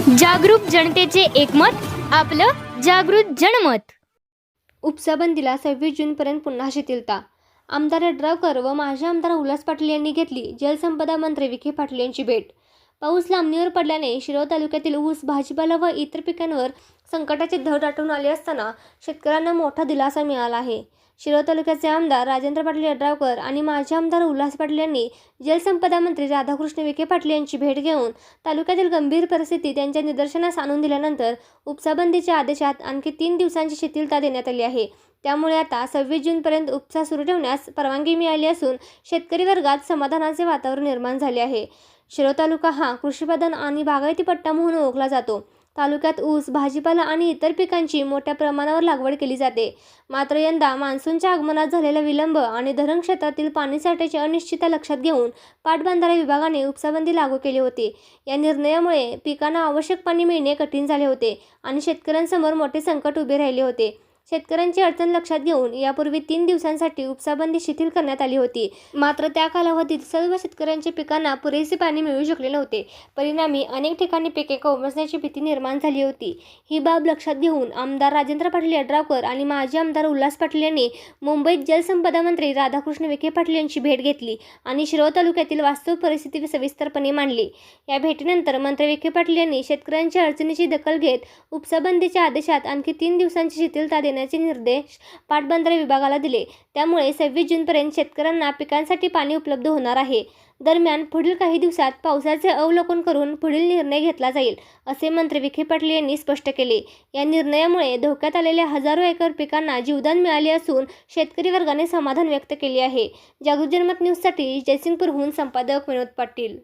जागरूक जनतेचे एकमत, आपलं जागृत जनमत. उपसा बंदीला 26 जूनपर्यंत पुन्हा शिथिलता. आमदार यड्रावकर व माजी आमदार उल्हास पाटील यांनी घेतली जलसंपदा मंत्री विखे पाटील यांची भेट. पाऊस लांबणीवर पडल्याने शिरोळ तालुक्यातील ऊस, भाजीपाला व इतर पिकांवर संकटाचे धड दाटून आले असताना शेतकऱ्यांना मोठा दिलासा मिळाला आहे. शिरोळ तालुक्याचे आमदार राजेंद्र पाटील यड्रावकर आणि माजी आमदार उल्हास पाटील यांनी जलसंपदा मंत्री राधाकृष्ण विखे पाटील यांची भेट घेऊन तालुक्यातील गंभीर परिस्थिती त्यांच्या निदर्शनास आणून दिल्यानंतर उपसाबंदीच्या आदेशात आणखी 3 दिवसांची शिथिलता देण्यात आली आहे. त्यामुळे आता 26 जूनपर्यंत उपसा सुरू ठेवण्यास परवानगी मिळाली असून शेतकरी वर्गात समाधानाचे वातावरण निर्माण झाले आहे. शिरोळ तालुका हा कृषीप्रधान आणि बागायती पट्टा म्हणून ओळखला जातो. तालुक्यात ऊस, भाजीपाला आणि इतर पिकांची मोठ्या प्रमाणावर लागवड केली जाते. मात्र यंदा मान्सूनच्या आगमनात झालेला विलंब आणि धरण क्षेत्रातील पाणीसाठ्याची अनिश्चितता लक्षात घेऊन पाटबंधारे विभागाने उपसाबंदी लागू केली होती. या निर्णयामुळे पिकांना आवश्यक पाणी मिळणे कठीण झाले होते आणि शेतकऱ्यांसमोर मोठे संकट उभे राहिले होते. शेतकऱ्यांची अडचण लक्षात घेऊन यापूर्वी 3 दिवसांसाठी उपसाबंदी शिथिल करण्यात आली होती. मात्र त्या कालावधीत सर्व शेतकऱ्यांच्या पिकांना पुरेसे पाणी मिळू शकले नव्हते. परिणामी अनेक ठिकाणी पिके कोसळण्याची भीती निर्माण झाली होती. ही बाब लक्षात घेऊन आमदार राजेंद्र पाटील यड्रावकर आणि माजी आमदार उल्हास पाटील यांनी मुंबईत जलसंपदा मंत्री राधाकृष्ण विखे पाटील यांची भेट घेतली आणि शिरोळ तालुक्यातील वास्तव परिस्थिती सविस्तरपणे मांडली. या भेटीनंतर मंत्री विखे पाटील यांनी शेतकऱ्यांच्या अडचणीची दखल घेत उपसाबंदीच्या आदेशात आणखी 3 दिवसांची शिथिलता देण्याचे निर्देश पाटबंधारे विभागाला दिले. त्यामुळे 26 जूनपर्यंत शेतकऱ्यांना पिकांसाठी पाणी उपलब्ध होणार आहे. दरम्यान पुढील काही दिवसात पावसाचे अवलोकन करून पुढील निर्णय घेतला जाईल, असे मंत्री विखे पाटील यांनी स्पष्ट केले. या निर्णयामुळे धोक्यात आलेल्या हजारो एकर पिकांना जीवदान मिळाले असून शेतकरी वर्गाने समाधान व्यक्त केले आहे. जागृत जनमत न्यूजसाठी जयसिंगपूरहून संपादक विनोद पाटील.